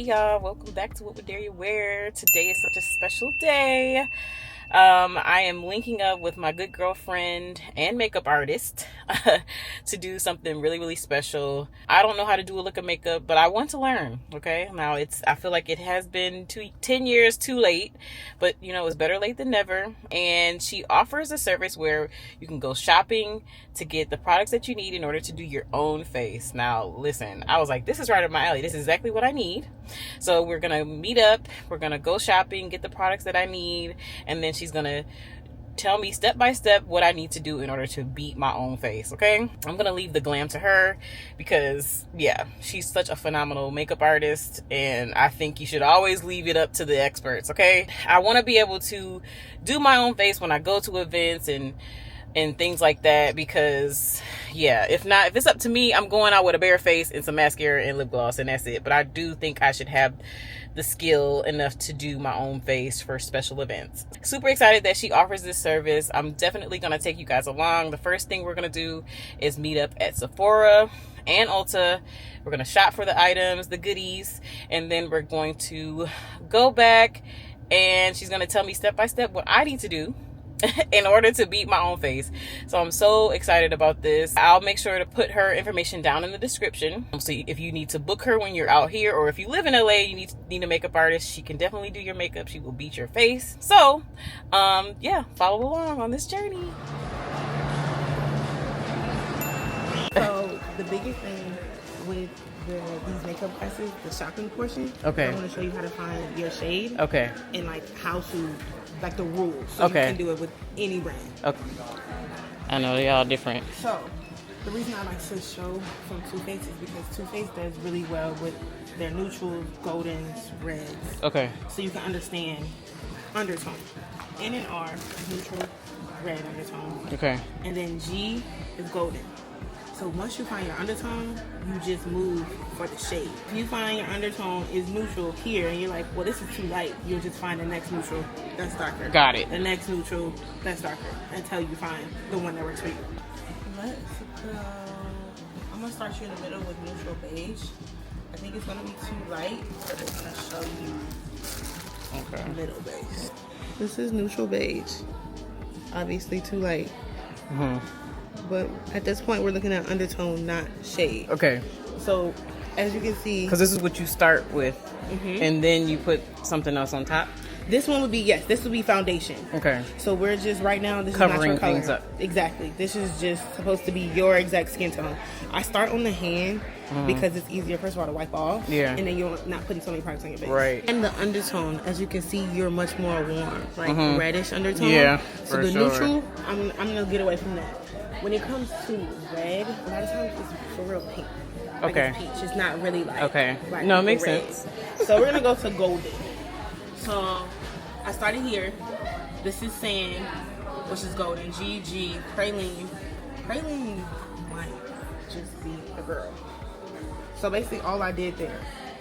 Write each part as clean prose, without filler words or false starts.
Hey y'all, welcome back to What Would Dare You Wear. Today is such a special day. I am linking up with my good girlfriend and makeup artist to do something really, really special. I don't know how to do a look of makeup, but I want to learn, okay? Now, I feel like it has been 10 years too late, but you know, it's better late than never. And she offers a service where you can go shopping to get the products that you need in order to do your own face. Now, listen, I was like, this is right up my alley. This is exactly what I need. So we're going to meet up. We're going to go shopping, get the products that I need, and then she's gonna tell me step by step what I need to do in order to beat my own face. Okay, I'm gonna leave the glam to her because yeah, she's such a phenomenal makeup artist, and I think you should always leave it up to the experts. Okay, I want to be able to do my own face when I go to events and things like that, because yeah, if it's up to me, I'm going out with a bare face and some mascara and lip gloss and that's it. But I do think I should have the skill enough to do my own face for special events. Super excited that she offers this service. I'm definitely gonna take you guys along. The first thing we're gonna do is meet up at Sephora and Ulta. We're gonna shop for the items, the goodies, and then we're going to go back and she's gonna tell me step by step what I need to do in order to beat my own face. So I'm so excited about this. I'll make sure to put her information down in the description. So if you need to book her when you're out here, or if you live in LA, you need a makeup artist, she can definitely do your makeup. She will beat your face. So yeah, follow along on this journey. So the biggest thing with these makeup classes, the shopping portion, okay, I want to show you how to find your shade, okay, and like how to, like the rules, so okay, you can do it with any brand. Okay, I know they all different. So the reason I like to show from Too Faced is because Too Faced does really well with their neutrals, goldens, reds. Okay. So you can understand undertone. N and R is neutral, red undertone. Okay. And then G is golden. So once you find your undertone, you just move for the shade. If you find your undertone is neutral here and you're like, well, this is too light, you'll just find the next neutral that's darker. Got it. The next neutral that's darker until you find the one that works for you. Let's go. I'm gonna start you in the middle with neutral beige. I think it's gonna be too light, but it's gonna show you middle beige. This is neutral beige. Obviously too light. Mm-hmm. But at this point, we're looking at undertone, not shade. Okay. So, as you can see... Because this is what you start with, and then you put something else on top? This one would be, yes, this would be foundation. Okay. So, we're just, right now, this covering is not your things color. up. Exactly. This is just supposed to be your exact skin tone. I start on the hand because it's easier, first of all, to wipe off. Yeah. And then you're not putting so many products on your face. Right. And the undertone, as you can see, you're much more warm. Like, reddish undertone. Yeah, so the neutral, I'm going to get away from that. When it comes to red, a lot of times it's for real pink. Like Okay. It's peach. It's not really like... Okay. Like No, it makes red. sense. So we're going to go to golden. So I started here. This is sand, which is golden. GG, praline. Praline might just be a girl. So basically all I did there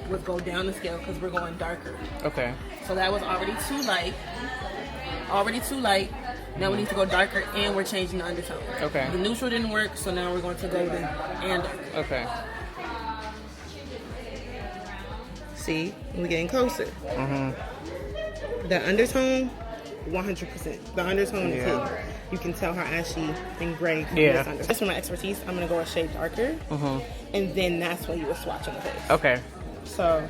was go down the scale because we're going darker. Okay. So that was already too light. Already too light. Now we need to go darker, and we're changing the undertone. Okay. The neutral didn't work, so now we're going to golden and darker. Okay. See, we're getting closer. The undertone, 100%. The undertone is hidden. You can tell how ashy and gray from this undertone. Just from my expertise, I'm going to go a shade darker, and then that's when you will swatch on the face. Okay. So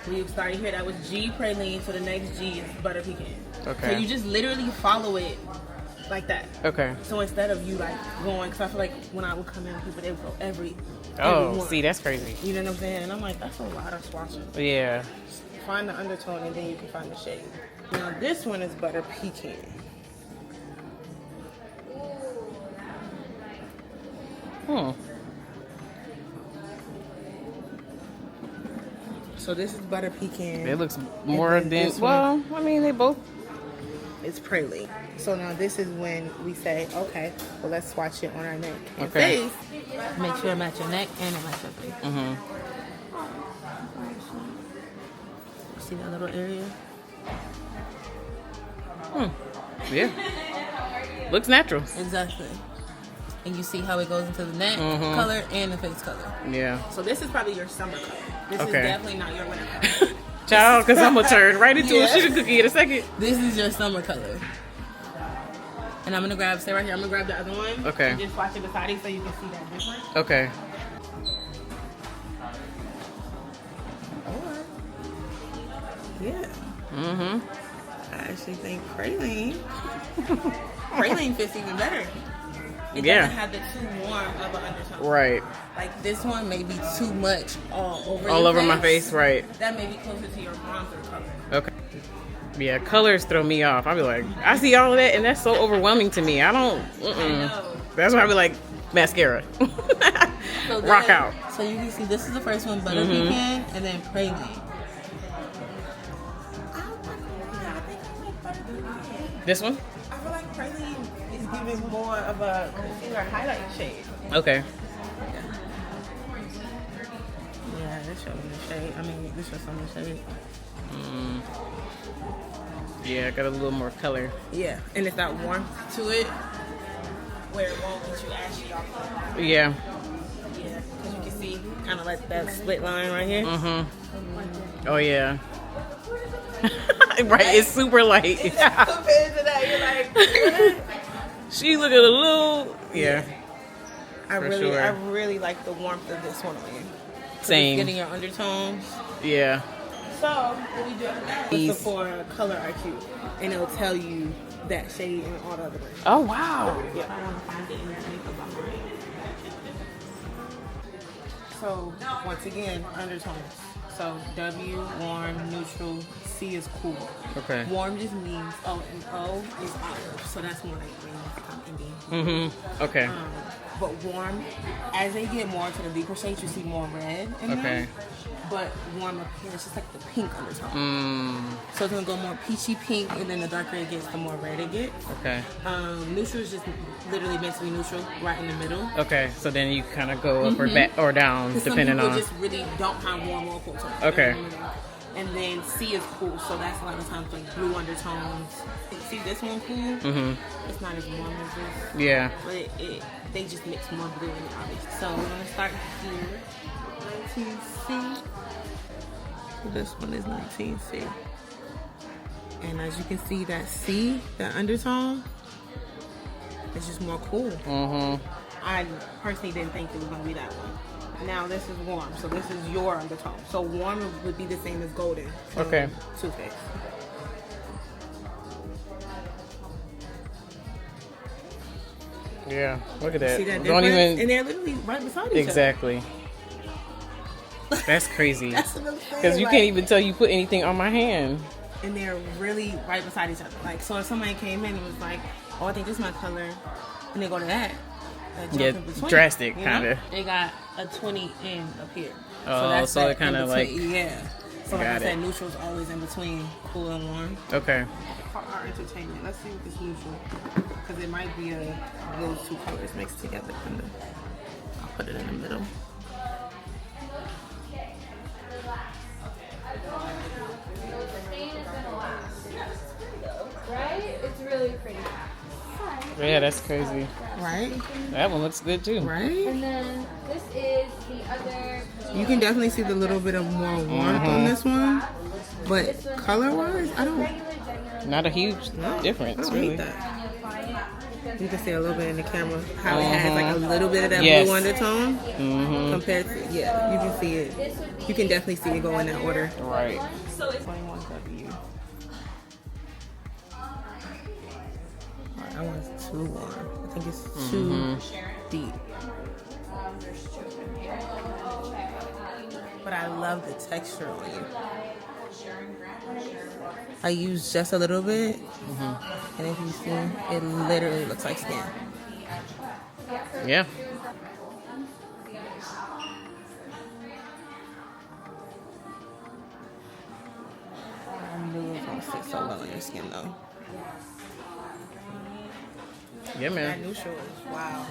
we started here. That was G praline. So the next G is butter pecan. Okay. So you just literally follow it like that. Okay. So instead of you like going, because I feel like when I would come in, people they would go every one. See, that's crazy. You know what I'm saying? And I'm like, that's a lot of swatches. Yeah. Find the undertone and then you can find the shade. Now this one is butter pecan. So this is butter pecan. It looks more dense. Well, I mean, they both. It's praline. So now this is when we say, okay, well let's swatch it on our neck and Okay. face. Make sure it matches your neck and it matches your face. See that little area? Yeah. Looks natural. Exactly. And you see how it goes into the neck color and the face color. Yeah. So this is probably your summer color. This is Okay. definitely not your winter color. Child, because I'm gonna turn right into a Yeah. sugar cookie in a second. This is your summer color. And I'm gonna stay right here. I'm gonna grab the other one. Okay. And just watch it beside it so you can see that difference. Okay. Yeah. Mm-hmm. I actually think praline. Praline fits even better. It Yeah. doesn't have the too warm of an undertone. Right. Like this one may be too much all over All your over my face, right. That may be closer to your bronzer color. Okay. Yeah, colors throw me off. I'll be like, I see all of that, and that's so overwhelming to me. I don't. I know. That's why I be like, mascara. So Rock then- out. So you can see this is the first one, butter pecan, and then praline. This one? I feel like praline is giving more of a concealer highlight shade. Okay. Yeah, this showing the shade. I mean, this shows some of the shade. Yeah, I got a little more color. Yeah, and it's that warmth to it where it won't get you ashy off. Yeah. Yeah, because you can see kind of like that split line right here. Mm-hmm. Oh, yeah. Right, it's super light. Compared to that, you're like, what? She look at a little. Yeah. I For really, sure. I really like the warmth of this one on you. Same. Getting your undertones. Yeah. So, what we do after that is for color IQ, and it'll tell you that shade and all the other ones. Oh, wow. Yeah, I want to find it in that makeup already. So, once again, undertones. So, W, warm, neutral, C is cool. Okay. Warm just means, and O is olive, so that's more like green, Indian. Mm-hmm. Okay. But warm, as they get more to the deeper shades, you see more red in them. Okay. But warm up here, it's just like the pink undertone. So it's gonna go more peachy pink, and then the darker it gets, the more red it gets. Okay. Neutral is just literally meant to be neutral, right in the middle. Okay. So then you kind of go up or back or down, Because depending some people on. just really don't have warm or cool tones. Okay. And then C is cool, so that's a lot of times like blue undertones. See this one cool? Mm-hmm. It's not as warm as this. Yeah. But they just mix more blue in it, obviously. So we're gonna start here. 19C. This one is 19C. And as you can see, that C, that undertone, it's just more cool. Mm-hmm. I personally didn't think it was gonna be that one. Now this is warm, so this is your undertone. So warm would be the same as golden. From Okay. Too Faced. Yeah. Look at that. See that Don't difference? even. And they're literally right beside each other. Exactly. That's crazy. That's what I'm saying. Because you like- can't even tell you put anything on my hand. And they're really right beside each other. Like, so if somebody came in and was like, oh, I think this is my color, and they go to that jump Yeah, in between, drastic, you know? kinda. They got a 20 in up here. Oh, so that it kinda in like- between, yeah. So like I Got said, it. neutral's always in between cool and warm. Okay. For our entertainment, let's see what this neutral, because it might be those two colors mixed together. I'll put it in the middle. Right? It's really pretty. Yeah, that's crazy. Right? That one looks good too. Right? And then this is the other. You can definitely see the little bit of more warmth on this one, but color-wise, I don't. Not a huge difference, I don't really. hate that. You can see a little bit in the camera how it has like a little bit of that Yes. blue undertone Mm-hmm. compared to you can see it. You can definitely see it go in that order. Right. 21W. That one's too warm. I think it's too deep. But I love the texture on you. I use just a little bit, and if you see, it literally looks like skin. Yeah. I knew it was gonna sit so well on your skin, though. Yeah, That man. neutral is wow.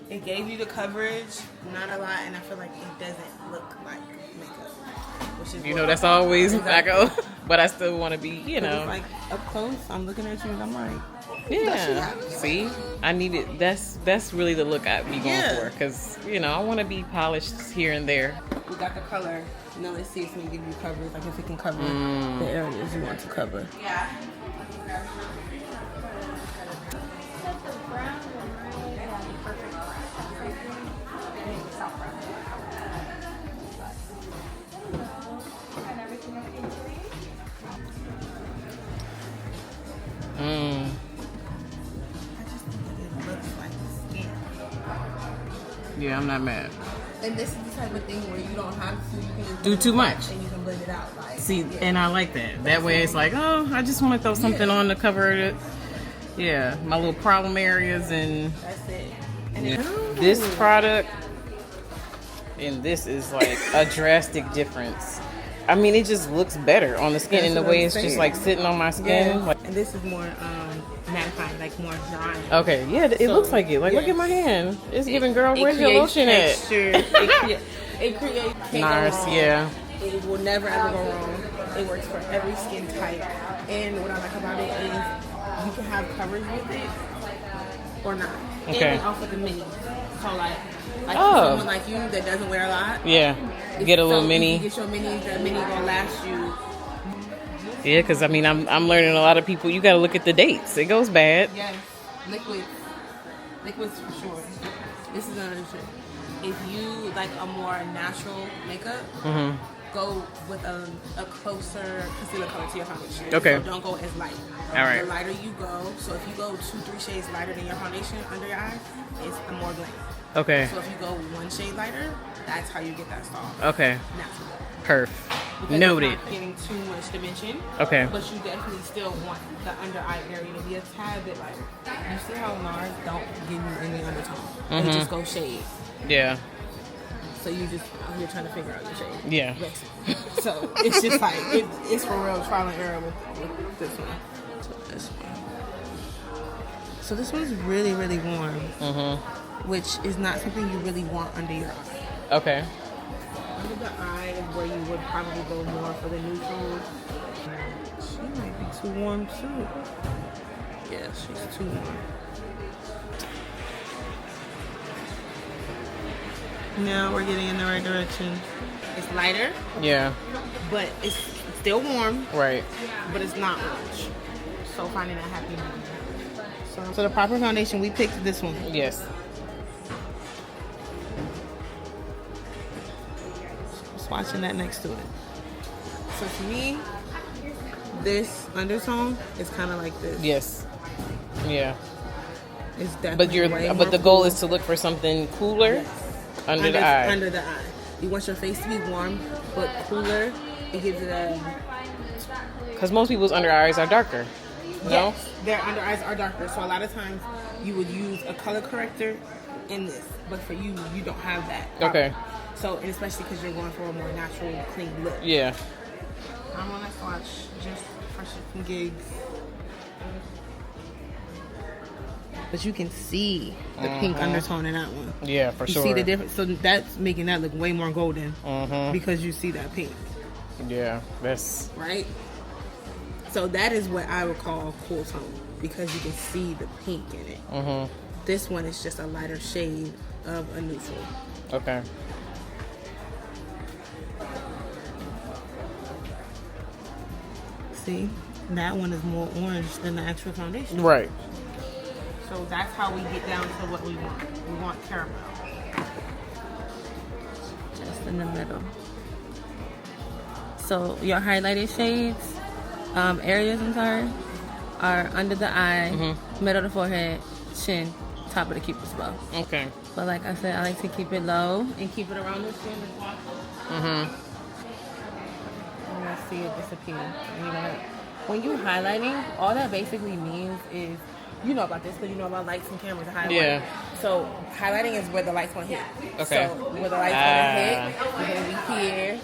It gave you the coverage, not a lot, and I feel like it doesn't look like makeup. Which is You what know, I that's thought. always Exactly. I go, but I still want to be, you It's know. like up close, I'm looking at you and I'm like, Yeah. See, I need it. That's really the look I'd be going Yeah. for, because you know I want to be polished here and there. we got the color. Now let's see if we can give you coverage. Like if it can cover the areas you want to cover. Yeah. Yeah, I'm not mad. And this is the type of thing where you don't have to you can just Do too much. and you can blend it out. Like, See, and I like that. That way it's like, oh, I just want to throw something on to cover it. Yeah, my little problem areas and that's it. And yeah. This product and this is like a drastic difference. I mean, it just looks better on the skin in the way it's just like sitting on my skin. Yeah. Like, and this is more mattifying, like more dry. okay, yeah, it looks like it. Like, look at my hand. It's giving, girl, where's your lotion texture. at? It creates Nice, yeah. It will never ever go wrong. It works for every skin type. And what I like about it is you can have coverage with it or not. Okay. And we offer the mini. So like someone like you that doesn't wear a lot. Yeah. Get a little mini. You get your mini. The mini gonna last you. Yeah, because I mean, I'm learning a lot of people. You got to look at the dates. It goes bad. Yes, liquids for sure. This is another shit. If you like a more natural makeup, go with a closer concealer color to your foundation. Okay. So don't go as light. All right. The lighter you go, so if you go 2-3 shades lighter than your foundation under your eye, it's the more glam. Okay. So if you go 1 shade lighter, that's how you get that soft. Okay. Natural. Perf. Because Noted. it's not getting too much dimension. Okay. But you definitely still want the under eye area to be a tad bit lighter. You see how NARS don't give you any undertone. They just go shade. Yeah. So you just out here trying to figure out your shade. Yeah. Basically. So it's just like it's for real trial and error with this one. So this one's really, really warm. Which is not something you really want under your eye. Okay. Under the eye is where you would probably go more for the neutral. She might be too warm too. Yeah, she's too warm. Now we're getting in the right direction. It's lighter. Yeah. But it's still warm. Right. But it's not much. So finding that happy medium. So the proper foundation, we picked this one. Yes. Swatching that next to it. So to me, this undertone is kind of like this. Yes. Yeah. It's definitely But the goal is to look for something cooler under the eye. Under the eye. You want your face to be warm, but cooler. It gives it a... Because most people's under eyes are darker. No? Yes, their under eyes are darker. So a lot of times you would use a color corrector in this. But for you, you don't have that. Okay. So, and especially because you're going for a more natural, clean look. Yeah. I want to swatch just for shits and gigs. But you can see the pink undertone in that one. Yeah, for sure. You see the difference. So that's making that look way more golden because you see that pink. Yeah, that's... Right? So that is what I would call cool tone because you can see the pink in it. This one is just a lighter shade of a neutral. Okay. See? That one is more orange than the actual foundation. Right. So that's how we get down to what we want. We want caramel. Just in the middle. So your highlighted shades, areas, I'm sorry, are under the eye, middle of the forehead, chin, top of the cupid's bow. Okay. But like I said, I like to keep it low and keep it around the chin as well. And you'll see it disappear. When you're highlighting, all that basically means is, you know about this because you know about lights and cameras and highlighting. Yeah. So highlighting is where the light's gonna hit. Okay. So where the light's gonna hit, you're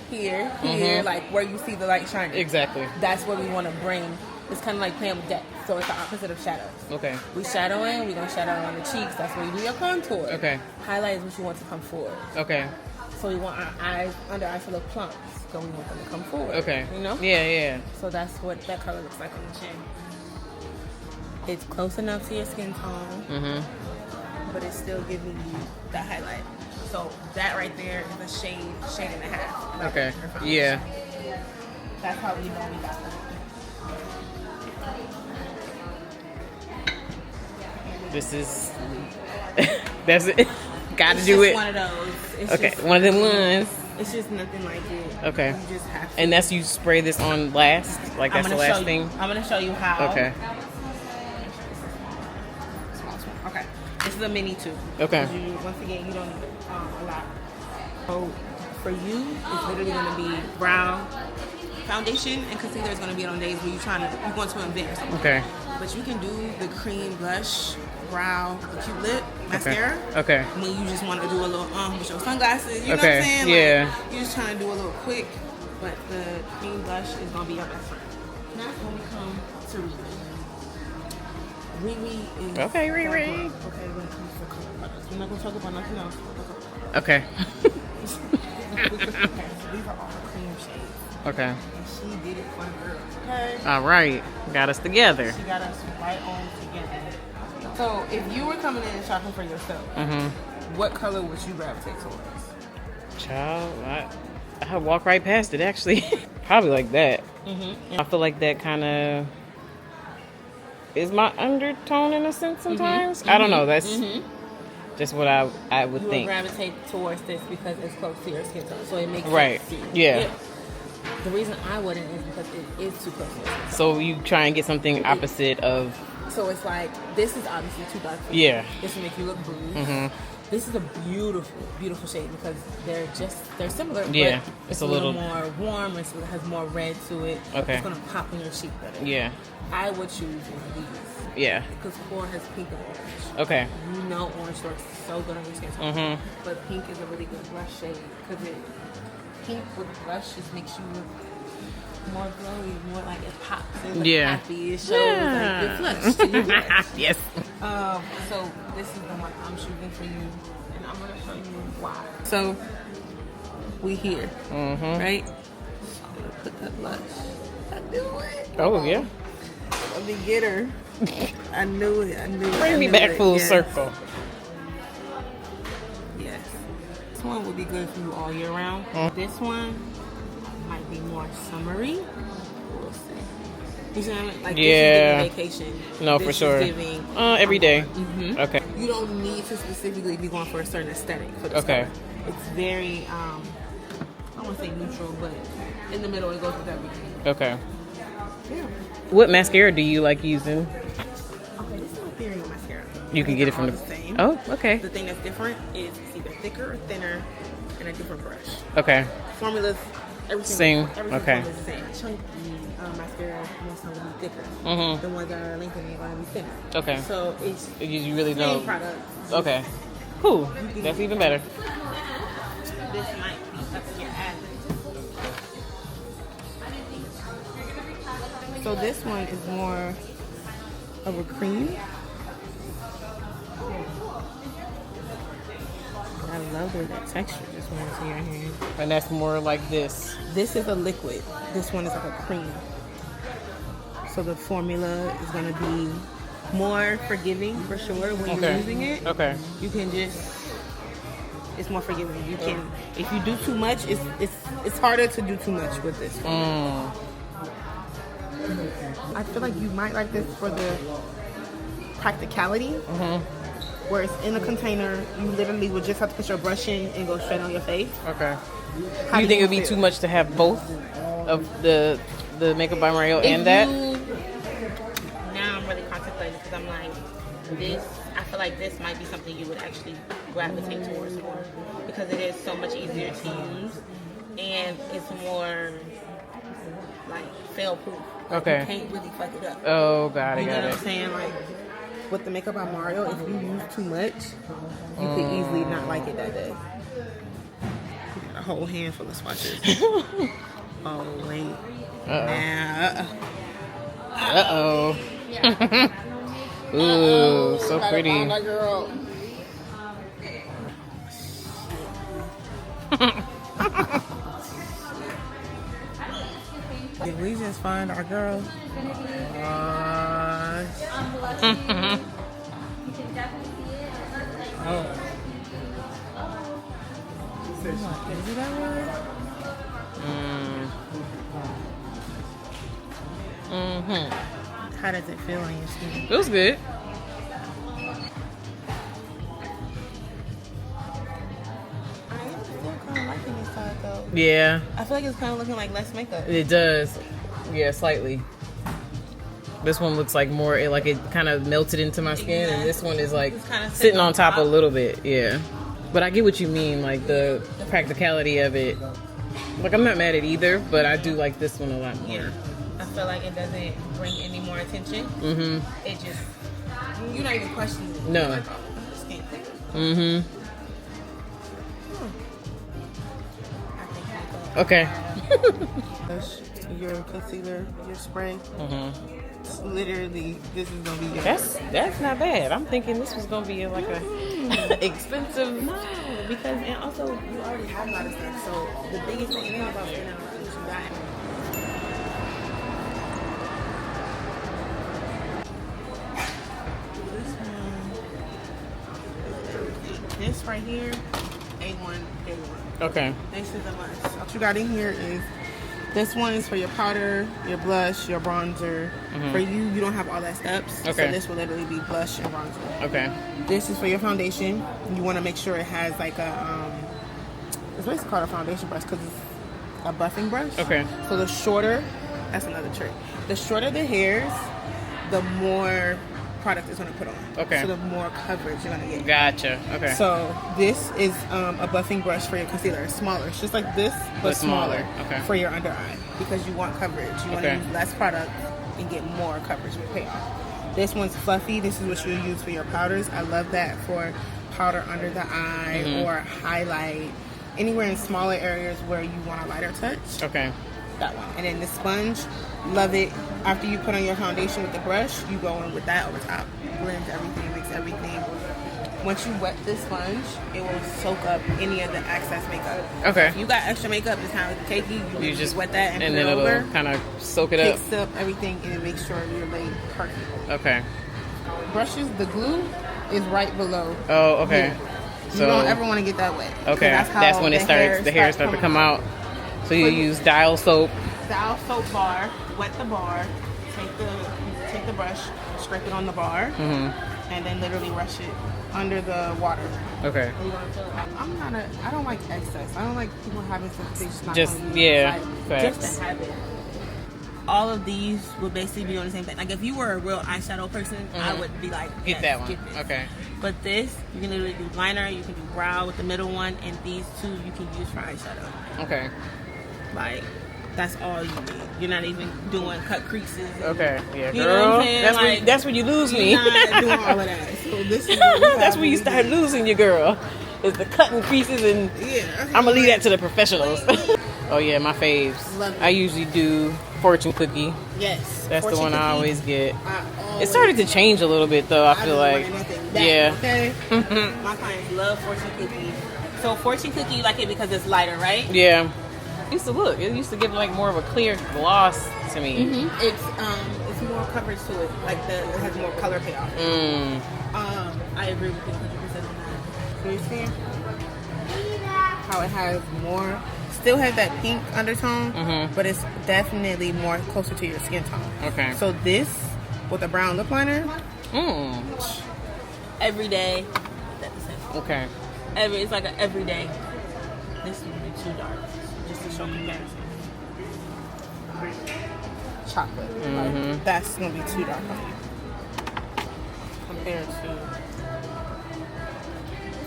gonna be here, like where you see the light shining. Exactly. That's where we want to bring. It's kind of like playing with depth. So it's the opposite of shadows. Okay. We shadowing. We're gonna shadow on the cheeks. That's where you do your contour. Okay. Highlight is what you want to come forward. Okay. So we want our eyes, under eyes to look plump. So we want them to come forward. Okay. You know? Yeah, yeah. So that's what that color looks like on the chin. It's close enough to your skin tone, but it's still giving you that highlight. So So that right there is a shade and a half. Like Okay. your foundation. Yeah. That's how we know we got them. This is. That's it. Gotta It's do just it. one of those. It's Okay, just, one of them ones. It's just nothing like it. Okay. You just have to. And that's you spray this on last? Like that's the last thing? I'm gonna show you how. Okay. Okay. This is a mini tube. Okay. Once again, you don't need a lot. So for you, it's literally gonna be brown foundation, and concealer is gonna be on days where you want to invent something. Okay. But you can do the cream blush, brow, the cute lip, mascara. Okay. When you just want to do a little with your sunglasses, you know Okay, what I'm saying? yeah. Like, you're just trying to do a little quick, but the cream blush is gonna be your best friend. Now when we come to Riri is Okay, Riri. Okay, when it comes to color products, we're not gonna talk about nothing else. Okay. Okay, so these are all the cream shades. Okay. And she did it for the girl. Okay. All right. Got us together. She got us right on together. So if you were coming in and shopping for yourself, what color would you gravitate towards? Child, I walk right past it actually. Probably like that. I feel like that kind of is my undertone in a sense sometimes. I don't know. That's just what I would You would think. gravitate towards this because it's close to your skin tone, so it makes Right. sense to you. Yeah. The reason I wouldn't is because it is too close to your skin tone. So you try and get something opposite of. So it's like, this is obviously too dark for you. Yeah. This will make you look bruised. This is a beautiful, beautiful shade because they're similar. Yeah, But it's it's a a little little- more warm. It has more red to it. Okay. It's going to pop in your cheek better. Yeah. I would choose one of these. Yeah. Because Core has pink and orange. Okay. You know orange looks so good on your skin tone. But pink is a really good blush shade because pink with blush just makes you look more glowy, more like it pops. It's like Yeah. happy. It shows like you're flushed. And you're blushed. Yes. So this is the one I'm shooting for you, and I'm gonna show you why. So we here, right? So I'm gonna put that blush. I knew it. Oh yeah. Let me get her. I knew it. I knew it. Bring me back full circle. Yes. This one would be good for you all year round. This one might be more summery. We'll see. You see what I mean? Like Yeah. this is giving vacation. No, This for is sure. giving, Every day. Okay. You don't need to specifically be going for a certain aesthetic for this Okay. color. It's very, I don't want to say neutral, but in the middle it goes with everything. Okay. Yeah. What mascara do you like using? Okay, this is a Ethereal mascara. You can get it from They're the. all same. Oh, okay. The thing that's different is it's either thicker or thinner and a different brush. Okay. Formulas, everything. Same. Everything Okay. is the same. Chunky mascara, most of them will be thicker. The ones that are lengthened are going to be thinner. Okay. So it's You really same know. product. Okay. Cool. That's even better. This might be up to your average. So this one is more of a cream. I love the way that texture just went into your hand. And that's more like this. This is a liquid. This one is like a cream. So the formula is going to be more forgiving for sure when you're using it. Okay. You can it's more forgiving. You can, if you do too much, it's harder to do too much with this one. I feel like you might like this for the practicality. Where it's in a container, you literally would just have to put your brush in and go straight on your face. Okay. How You do think it would be feel? too much to have both of the Makeup by Mario If and that? Now I'm really contemplating because I'm like, I feel like this might be something you would actually gravitate towards more because it is so much easier to use and it's more like fail proof. Okay. You can't really fuck it up. Oh, got it, You know got what I'm it. saying? Like with the Makeup by Mario, if you use too much, you could easily not like it that day. You got a whole handful of swatches. Oh wait. Nah. Uh-oh. Ooh, so pretty. My girl. Did we just find our girl? Oh. Is it that red? How does it feel on your skin? Feels good. I'm still kind of liking this side though. Yeah, I feel like it's kind of looking like less makeup. it does. Yeah, slightly. This one looks like more, like it kind of melted into my skin, and this one is like It's kinda sitting on top a little bit. Yeah, but I get what you mean, like the practicality of it. Like I'm not mad at either, but I do like this one a lot more. Yeah. I feel like it doesn't bring any more attention. Mm-hmm. It just, you're not even questioning it. No. You're like, oh, skin color. Mm-hmm. I think Okay. your concealer, your spray. Mm-hmm. Literally, this is gonna be your. That's not bad. I'm thinking this was gonna be like a expensive. No, because and also you already have a lot of stuff. So the biggest thing is about spending on things you got. This right here, A1, A1. Okay. This is a must. What you got in here is, this one is for your powder, your blush, your bronzer. For you, you don't have all that steps. Okay. So this will literally be blush and bronzer. Okay. This is for your foundation. You want to make sure it has like a, it's basically called a foundation brush because it's a buffing brush. Okay. So the shorter, that's another trick. The shorter the hairs, the more product it's going to put on. Okay. So the more coverage you're going to get. Gotcha. Okay. So this is a buffing brush for your concealer. It's smaller. It's just like this, but smaller. Okay. For your under eye because you want coverage. You want to use less product and get more coverage with payoff. This one's fluffy. This is what you'll use for your powders. I love that for powder under the eye or highlight. Anywhere in smaller areas where you want a lighter touch. Okay. That one. And then the sponge, love it. After you put on your foundation with the brush, you go in with that over top. Blends everything, mix everything. Once you wet this sponge, it will soak up any of the excess makeup. Okay. If you got extra makeup, it's kind of like cakey. You just wet that and put then it over. it'll kind of soak it up. Picks up everything and it makes sure you're laid perfect. Okay. Brushes, the glue is right below. Oh, okay. here. So You don't ever want to get that wet. okay, that's when it starts. The hair starts to come out. So you use dial soap. Dial soap bar, wet the bar, take the brush, scrape it on the bar, and then literally rush it under the water. Okay. I don't like excess. I don't like people having stuff they just not Just gonna use. facts. Just to have it. All of these would basically be on the same thing. Like if you were a real eyeshadow person, I would be like, Get yes, that one. Get this. Okay. But this, you can literally do liner, you can do brow with the middle one, and these two you can use for eyeshadow. Okay. Like, that's all you need. You're not even doing cut creases. Okay. Yeah, You know what I'm girl. saying? That's Like, that's when you lose me. You're not doing all of that. So this is what That's when you start losing your girl. Is the cutting creases and I'm gonna leave that to the professionals. Oh yeah, my faves. Love it. I usually do fortune cookie. Yes. That's the one I always get. I It started to change a little bit though. I feel like, yeah. Okay. My clients love fortune cookie. So fortune cookie, you like it because it's lighter, right? Yeah. It used to give like more of a clear gloss to me. It's more coverage to it. Like it has more color payoff. I agree with you 100% on that. So you see how it has more. Still has that pink undertone, but it's definitely more closer to your skin tone. Okay. So this with a brown lip liner, every day. Okay. It's like an everyday. This would be too dark, just to show comparison. Chocolate. Like, that's gonna be too dark on you compared to.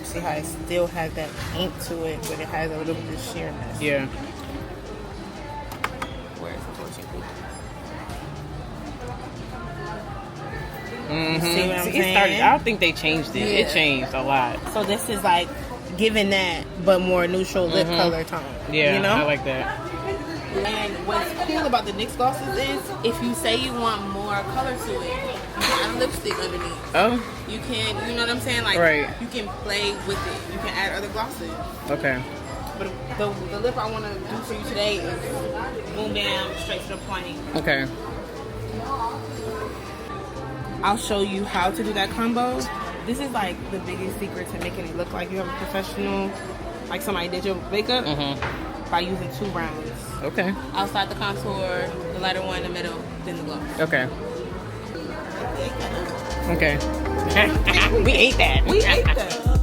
See how it still has that ink to it, but it has a little bit of sheerness. Yeah. Where's the fortune cookie? Mm-hmm. See what I'm It saying? started. I don't think they changed it. It Yeah. changed a lot. So this is like giving that, but more neutral lip color tone. Yeah, you know. I like that. And what's cool about the NYX glosses is if you say you want more color to it, you can add lipstick underneath. Oh, You can, you know what I'm saying? Like, Right. you can play with it. You can add other glosses. okay. But the lip I want to do for you today is boom bam, straight to the point. Okay. I'll show you how to do that combo. This is like the biggest secret to making it look like you have a professional like somebody did your makeup by using 2 browns. Okay. Outside the contour, the lighter one in the middle, then the gloss. Okay. Okay. We ate that. We ate that.